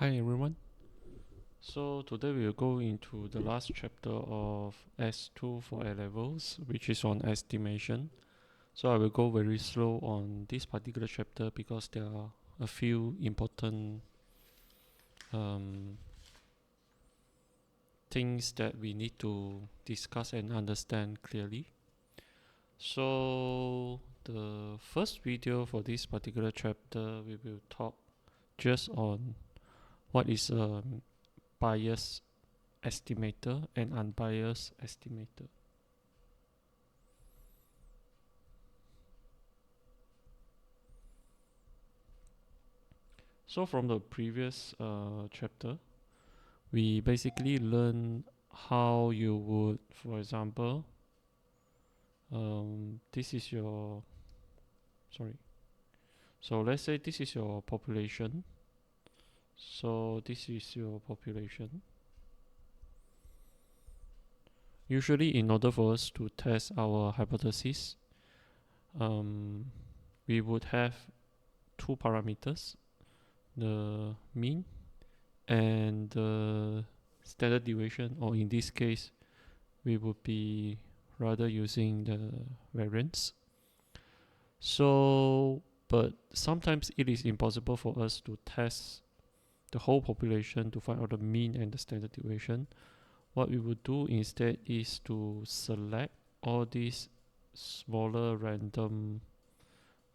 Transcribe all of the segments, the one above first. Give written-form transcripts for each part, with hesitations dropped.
Hi everyone. So today we will go into the last chapter of S2 for A levels, which is on estimation. So I will go very slow on this particular chapter because there are a few important um, things that we need to discuss and understand clearly. So the first video for this particular chapter, we will talk just on what is a bias estimator and unbiased estimator. So from the previous chapter, we basically learn how you would, for example, this is your, sorry. So let's say this is your population. So this is your population. Usually, in order for us to test our hypothesis, um, we would have two parameters: the mean and the standard deviation, or in this case, we would be rather using the variance. So, but sometimes it is impossible for us to test the whole population to find out the mean and the standard deviation. What we would do instead is to select all these smaller random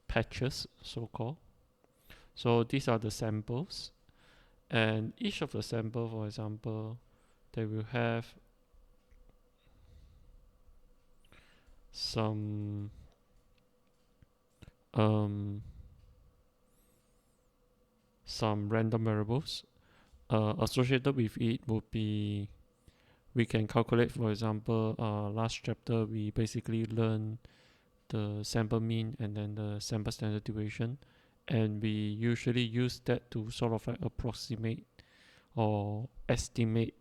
patches, so called. So these are the samples, and each of the sample, for example, they will have some um, some random variables associated with it would be, we can calculate, for example, last chapter we basically learn the sample mean and then the sample standard deviation, and we usually use that to sort of like approximate or estimate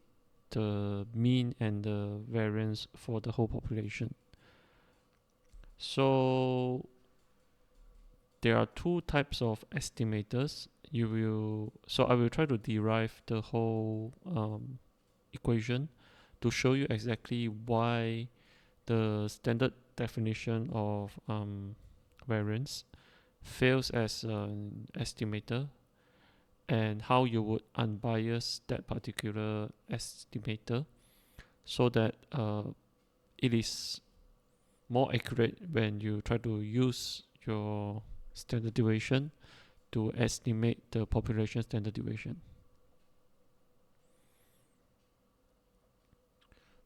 the mean and the variance for the whole population. So there are two types of estimators. So I will try to derive the whole equation to show you exactly why the standard definition of variance fails as an estimator, and how you would unbias that particular estimator so that it is more accurate when you try to use your standard deviation to estimate the population standard deviation.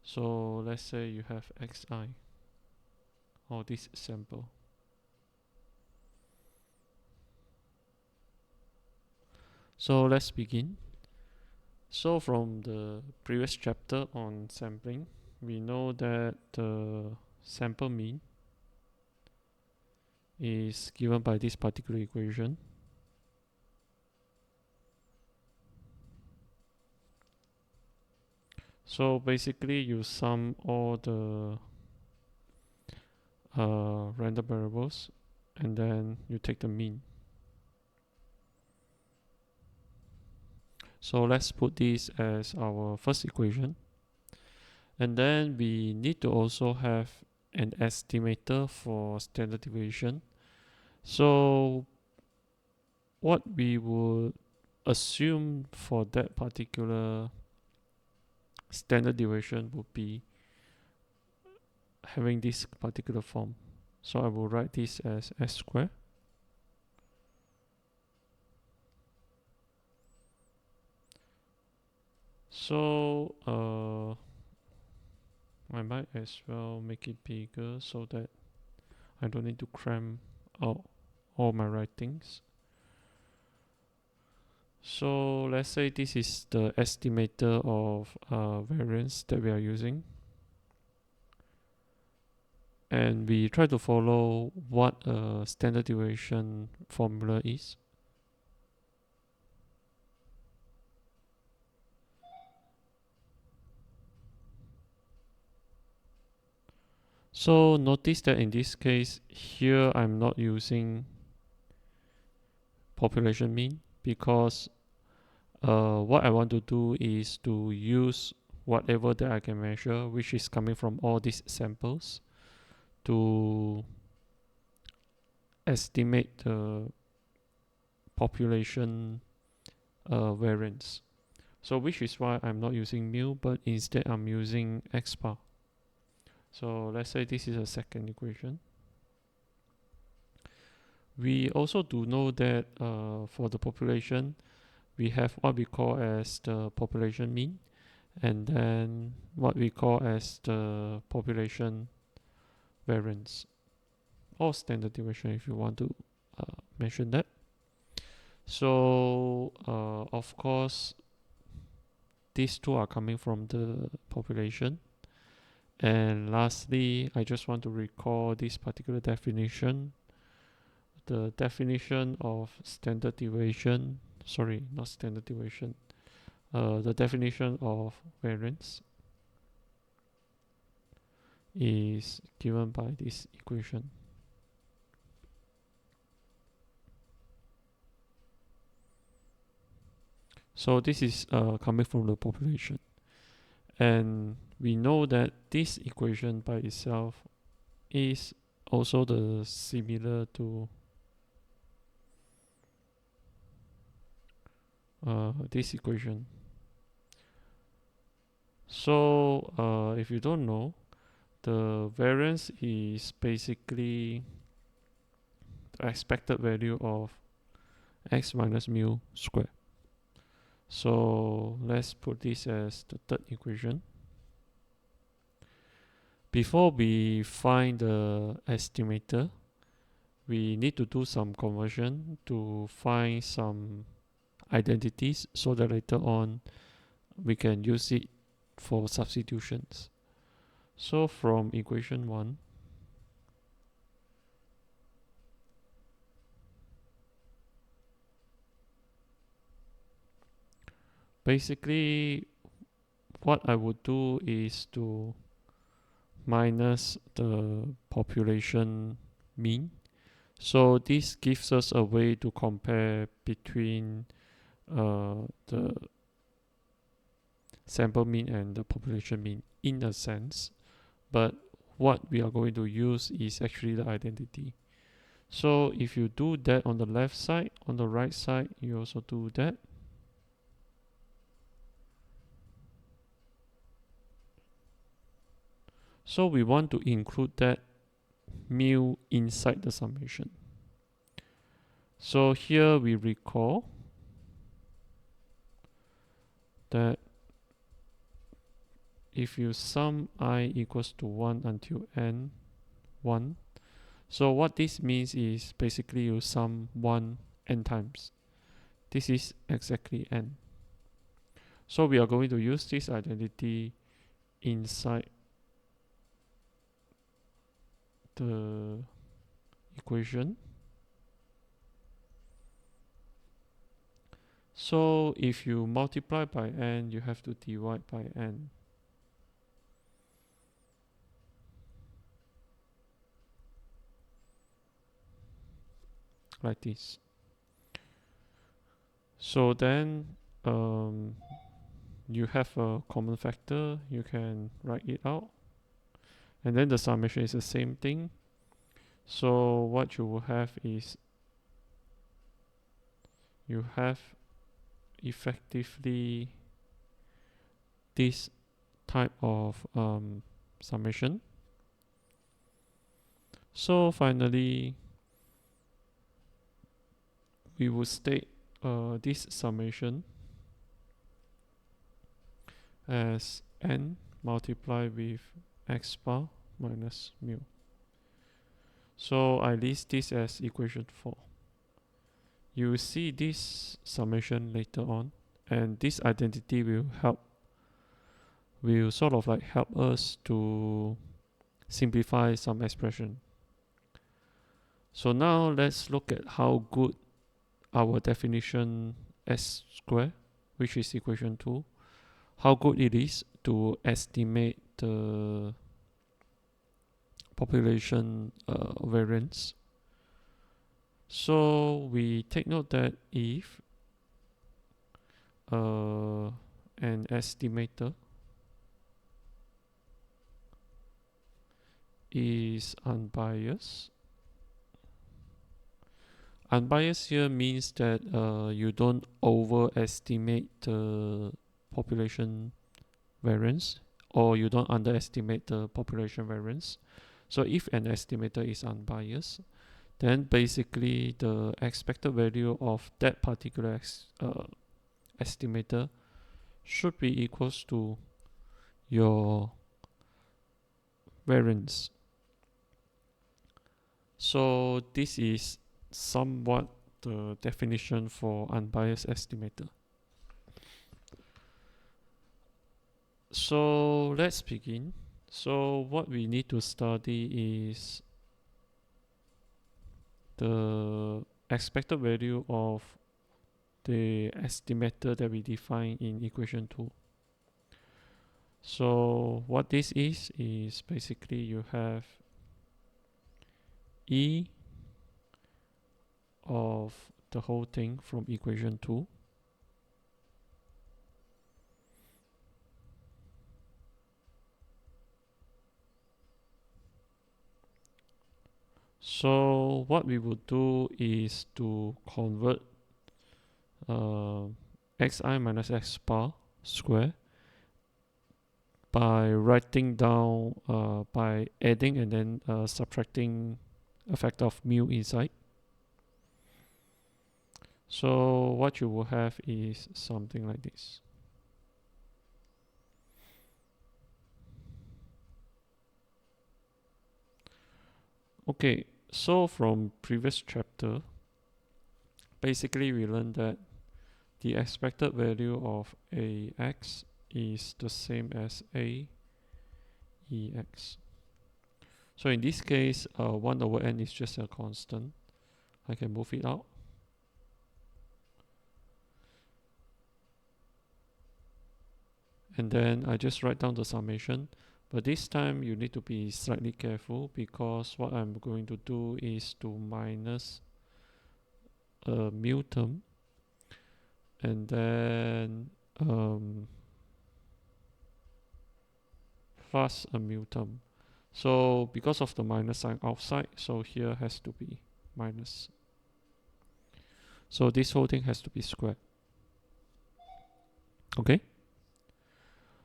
So let's say you have xi, or this sample. So let's begin. So from the previous chapter on sampling, we know that the sample mean is given by this particular equation. So basically you sum all the random variables and then you take the mean. So let's put this as our first equation. And then we need to also have an estimator for standard deviation. So what we would assume for that particular standard deviation would be having this particular form. So I will write this as s squared. So I might as well make it bigger so that I don't need to cram out all my writings. So let's say this is the estimator of variance that we are using, and we try to follow what a standard deviation formula is. So notice that in this case here I'm not using population mean because what I want to do is to use whatever that I can measure, which is coming from all these samples, to estimate the population variance. So which is why I'm not using mu, but instead I'm using x bar. So let's say this is a second equation. We also do know that for the population, we have what we call as the population mean, and then what we call as the population variance, or standard deviation if you want to mention that. So of course, these two are coming from the population. And lastly, I just want to recall this particular definition. The definition of standard deviation, sorry, not standard deviation, the definition of variance is given by this equation. So this is coming from the population. And we know that this equation by itself is also the similar to this equation. So if you don't know, the variance is basically the expected value of x minus mu squared. So let's put this as the third equation. Before we find the estimator, we need to do some conversion to find some identities so that later on we can use it for substitutions. So from equation 1, basically what I would do is to minus the population mean. So this gives us a way to compare between the sample mean and the population mean in a sense, but what we are going to use is actually the identity. So if you do that on the left side, on the right side you also do that. So we want to include that mu inside the summation. So here we recall that if you sum I equals to 1 until n 1, so what this means is basically you sum 1 n times. This is exactly n. So we are going to use this identity inside the equation. So if you multiply by n, you have to divide by n. Like this. So then you have a common factor, you can write it out. And then the summation is the same thing. So what you will have is you have effectively this type of summation. So finally, we will state this summation as n multiplied with x bar minus mu. So I list this as equation 4. You will see this summation later on, and this identity will sort of like help us to simplify some expression. So now let's look at how good our definition s squared, which is equation 2, how good it is to estimate the population variance. So we take note that if an estimator is unbiased. Unbiased here means that you don't overestimate the population variance, or you don't underestimate the population variance. So if an estimator is unbiased, then basically the expected value of that particular estimator should be equals to your variance. So this is somewhat the definition for unbiased estimator. So let's begin. So what we need to study is the expected value of the estimator that we define in equation 2. So what this is basically you have E of the whole thing from equation 2 So what we would do is to convert xi minus x bar square by writing down by adding and then subtracting a factor of mu inside. So what you will have is something like this. Okay, so from previous chapter, basically we learned that the expected value of ax is the same as aex. So in this case, 1 over n is just a constant. I can move it out. And then I just write down the summation. But this time you need to be slightly careful, because what I'm going to do is to minus a mu term and then plus a mu term. So because of the minus sign outside, so here has to be minus. So this whole thing has to be squared. Okay?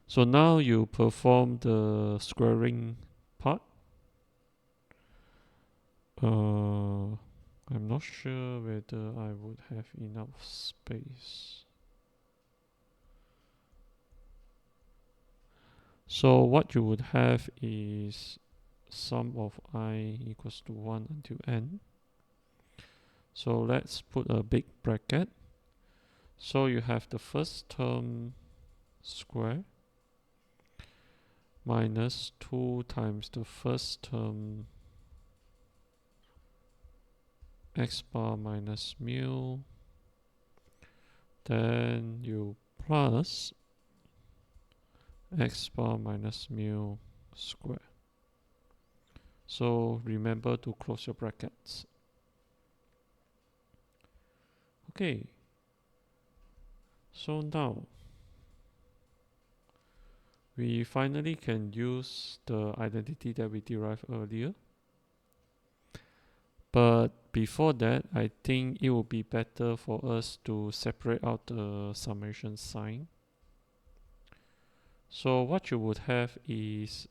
So now you perform the squaring part. I'm not sure whether I would have enough space. So what you would have is sum of I equals to 1 until n. So let's put a big bracket. So you have the first term square minus 2 times the first term x bar minus mu, then you plus x bar minus mu square. So remember to close your brackets. Okay, so now we finally can use the identity that we derived earlier. But before that, I think it would be better for us to separate out the summation sign. So what you would have is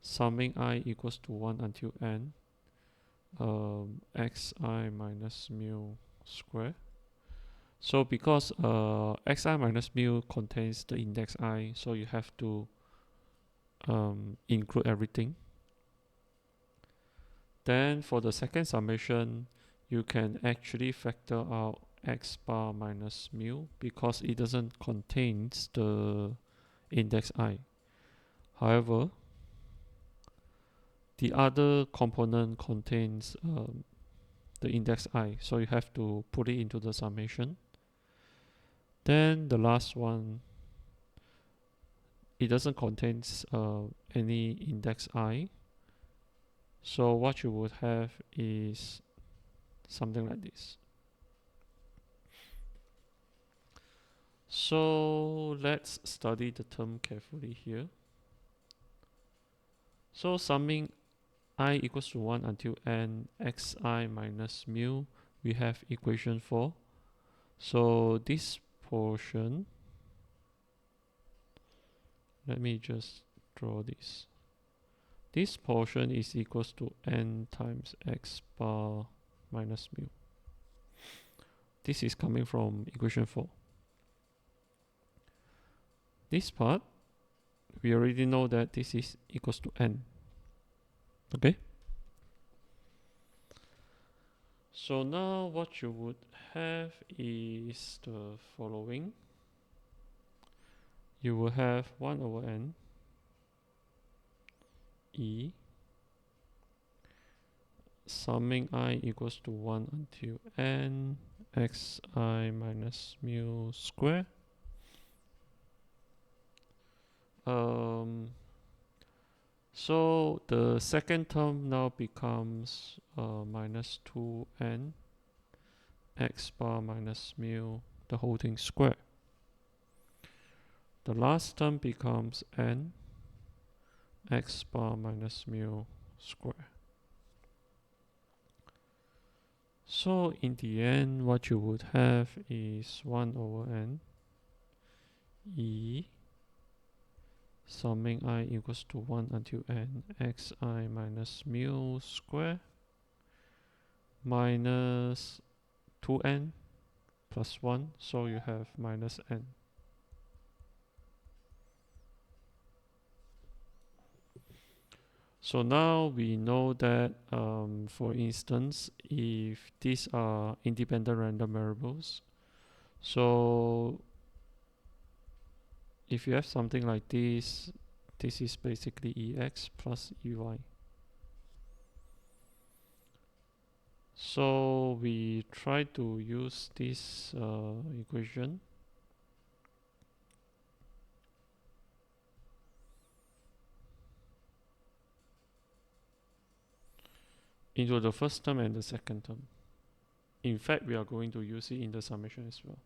summing I equals to 1 until n, xi minus mu square. So because xi minus mu contains the index I, so you have to include everything. Then for the second summation, you can actually factor out x bar minus mu, because it doesn't contain the index I. However, the other component contains the index I, so you have to put it into the summation. Then the last one, it doesn't contain any index I. So what you would have is something like this. So let's study the term carefully here. So summing I equals to 1 until n xi minus mu, we have equation 4. So this portion, let me just draw this. This portion is equals to n times x bar minus mu. This is coming from equation 4. This part, we already know that this is equals to n. Okay? So now what you would have is the following. You will have 1 over n e summing I equals to 1 until n xi minus mu square. So the second term now becomes minus 2n x bar minus mu, the whole thing square. The last term becomes n x bar minus mu square. So in the end, what you would have is 1 over n e summing I equals to 1 until n xi minus mu square minus 2n plus 1, so you have minus n. So now we know that, for instance, if these are independent random variables, so if you have something like this, this is basically ex plus ey. So we try to use this equation into the first term and the second term. In fact, we are going to use it in the summation as well.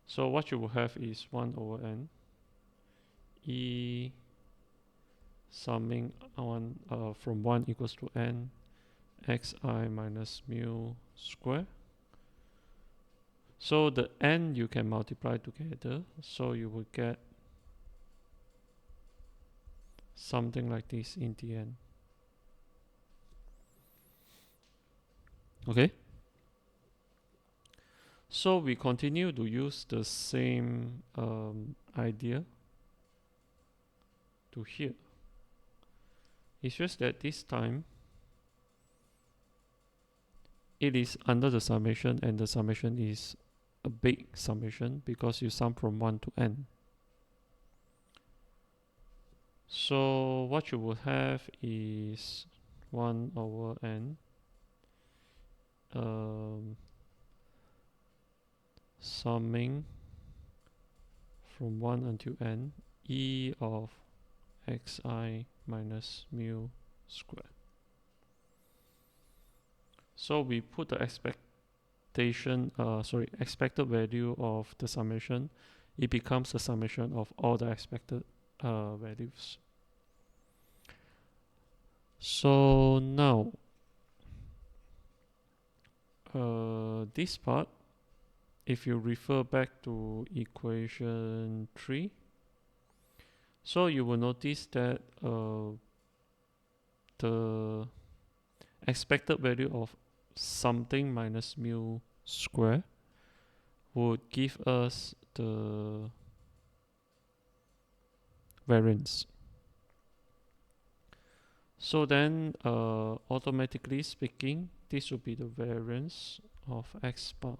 So what you will have is 1 over n e summing from 1 equals to n xi minus mu square. So the n you can multiply together, so you will get something like this in the end. Okay? So we continue to use the same idea to here. It's just that this time it is under the summation, and the summation is a big summation because you sum from 1 to n. So what you will have is 1 over n summing from 1 until n e of xi minus mu square. So we put the expected value of the summation. It becomes the summation of all the expected values. So now this part, if you refer back to equation 3, so you will notice that the expected value of something minus mu square would give us the variance. So then automatically speaking, this will be the variance of x bar,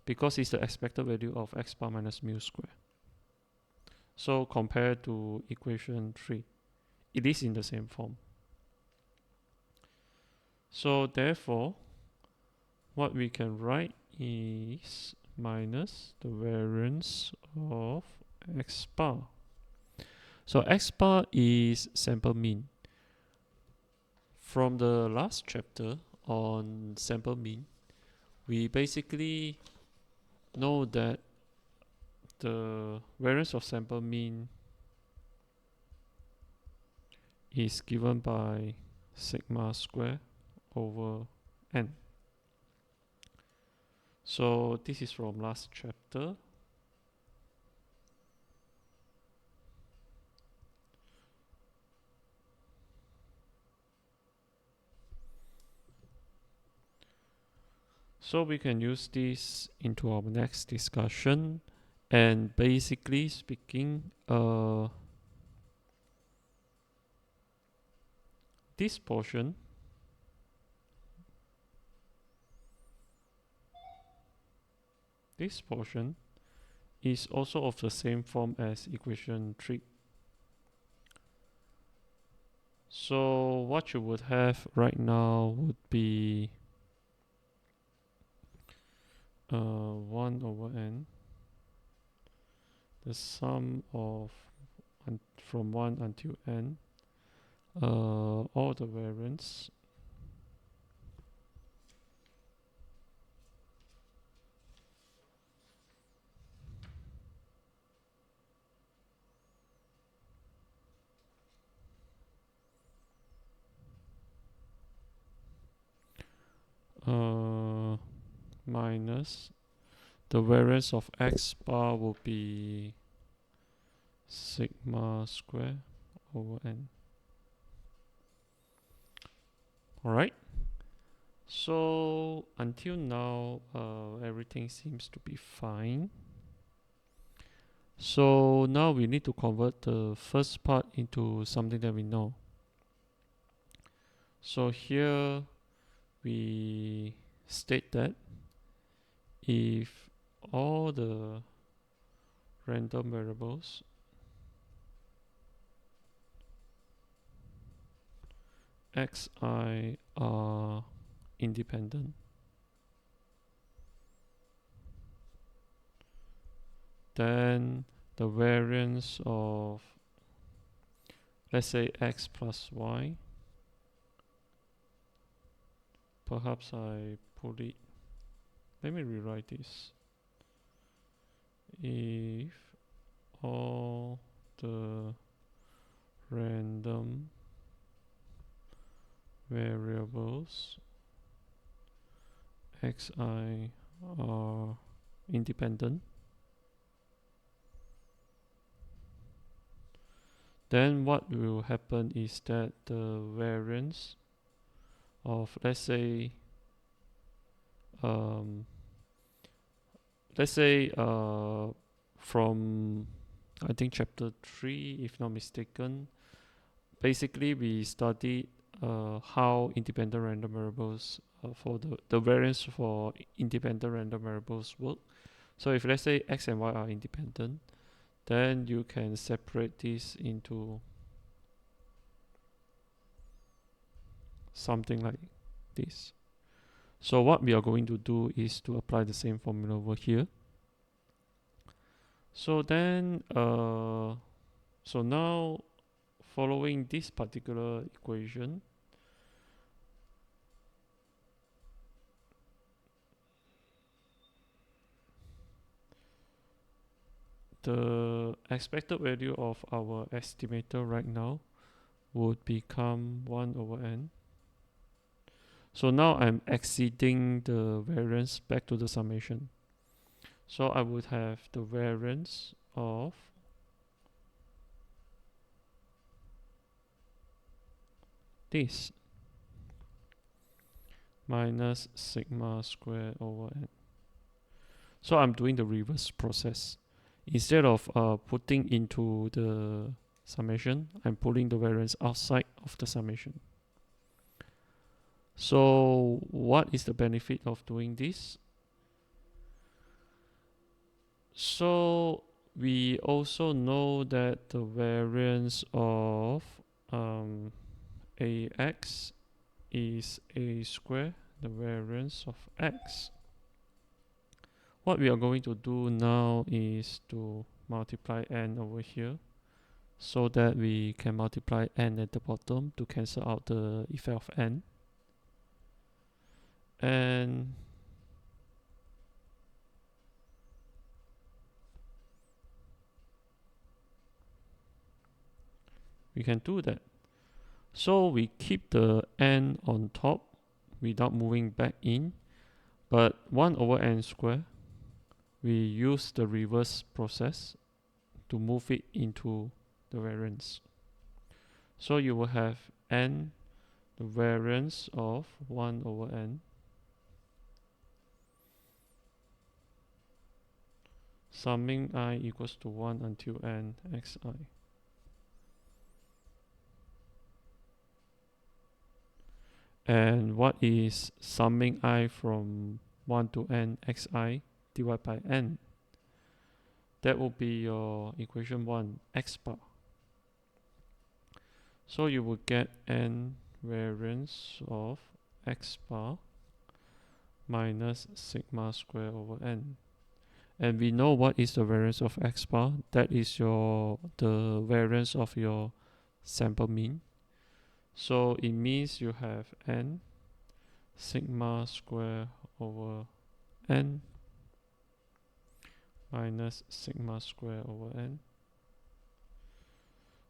because it's the expected value of x bar minus mu square. So compared to equation 3, it is in the same form. So therefore, what we can write is minus the variance of x bar. So x bar is sample mean. From the last chapter on sample mean, we basically know that the variance of sample mean is given by sigma square over n. So this is from last chapter. So we can use this into our next discussion, and basically speaking, this portion is also of the same form as equation 3. So what you would have right now would be 1 over n, the sum of from 1 until n, all the variance minus the variance of x bar will be sigma square over n. Alright, so until now everything seems to be fine. So now we need to convert the first part into something that we know. So here we state that if all the random variables xi are independent, then the variance of, let's say, x plus y, perhaps I put it, let me rewrite this. If all the random variables xi are independent, then what will happen is that the variance of, let's say from I think chapter 3 if not mistaken, basically we studied how independent random variables for the variance for independent random variables work. So if let's say x and y are independent, then you can separate this into something like this. So what we are going to do is to apply the same formula over here. So then so now following this particular equation, the expected value of our estimator right now would become 1 over n. So now I'm exceeding the variance back to the summation. So I would have the variance of this minus sigma square over n. So I'm doing the reverse process. Instead of putting into the summation, I'm pulling the variance outside of the summation. So what is the benefit of doing this? So we also know that the variance of ax is a square, the variance of x. What we are going to do now is to multiply n over here, so that we can multiply n at the bottom to cancel out the effect of n. And we can do that. So we keep the n on top without moving back in, but 1 over n square, we use the reverse process to move it into the variance. So you will have n, the variance of 1 over n, summing I equals to 1 until n xi. And what is summing I from 1 to n xi divided by n? That will be your equation 1, x bar. So you will get n variance of x bar minus sigma square over n. And we know what is the variance of x bar. That is the variance of your sample mean. So it means you have n sigma square over n minus sigma square over n.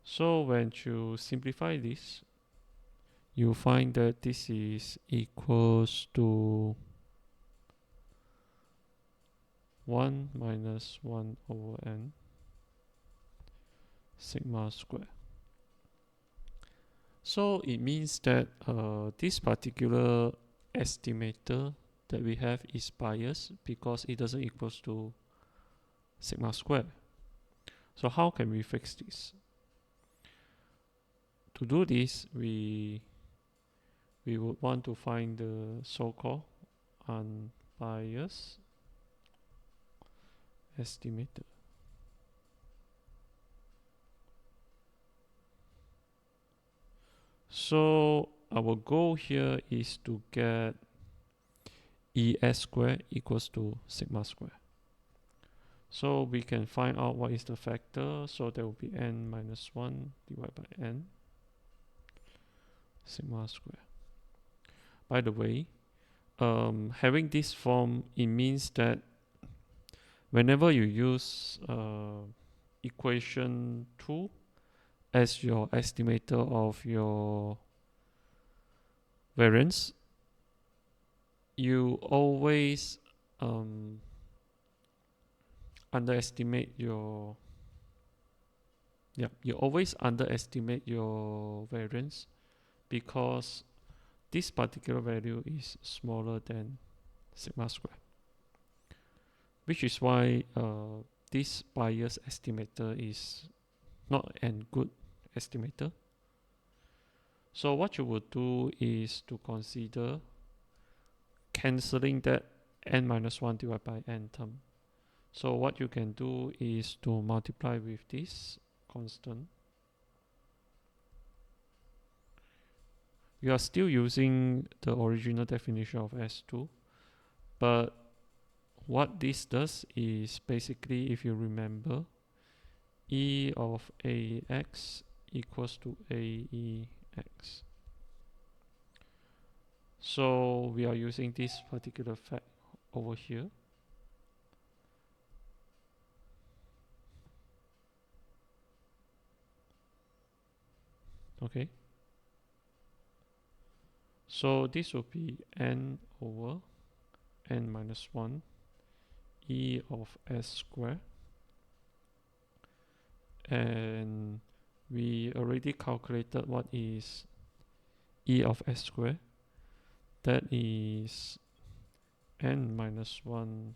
So when you simplify this, you find that this is equals to 1 minus 1 over n sigma square. So it means that this particular estimator that we have is biased because it doesn't equals to sigma square. So how can we fix this? To do this, we would want to find the so-called unbiased estimator. So our goal here is to get ES square equals to sigma square. So we can find out what is the factor. So there will be n minus 1 divided by n sigma square. By the way, having this form, it means that whenever you use equation 2 as your estimator of your variance, you always underestimate your variance because this particular value is smaller than sigma square, which is why this bias estimator is not a good estimator. So what you would do is to consider cancelling that n minus 1 divided by n term. So what you can do is to multiply with this constant. We are still using the original definition of S2, but what this does is basically, if you remember, E of AX equals to AEX. So we are using this particular fact over here. Okay. So this will be n over n minus 1 E of S square. And we already calculated what is E of S square. That is n minus 1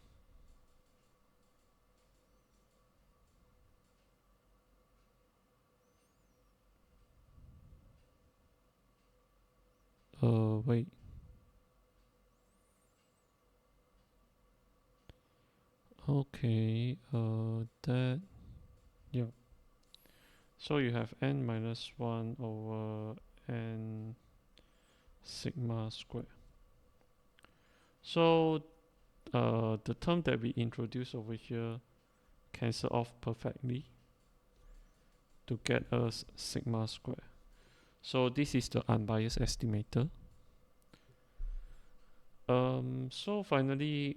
wait. Okay, that, yeah. So you have n minus 1 over n sigma square. So the term that we introduced over here cancel off perfectly to get us sigma square. So this is the unbiased estimator. So finally,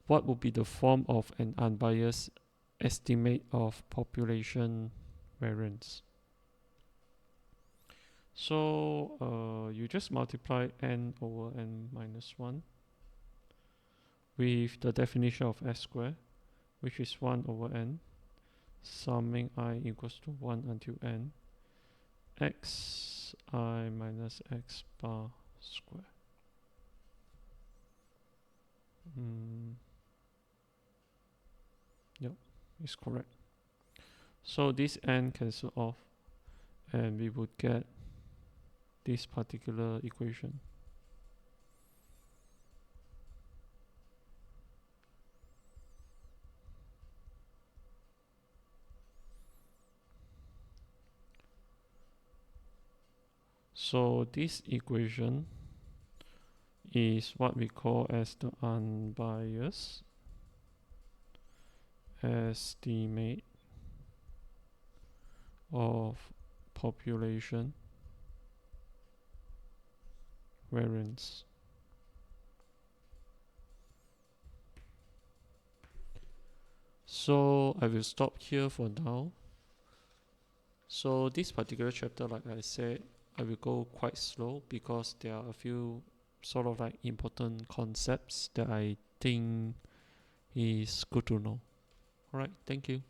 what would be the form of an unbiased estimate of population variance? So you just multiply n over n minus 1 with the definition of s squared, which is 1 over n, summing I equals to 1 until n, xi minus x bar square. Yep, it's correct. So this n cancel off, and we would get this particular equation. So this equation is what we call as the unbiased estimate of population variance. So I will stop here for now. So this particular chapter, like I said, I will go quite slow because there are a few sort of like important concepts that I think is good to know. Alright, thank you.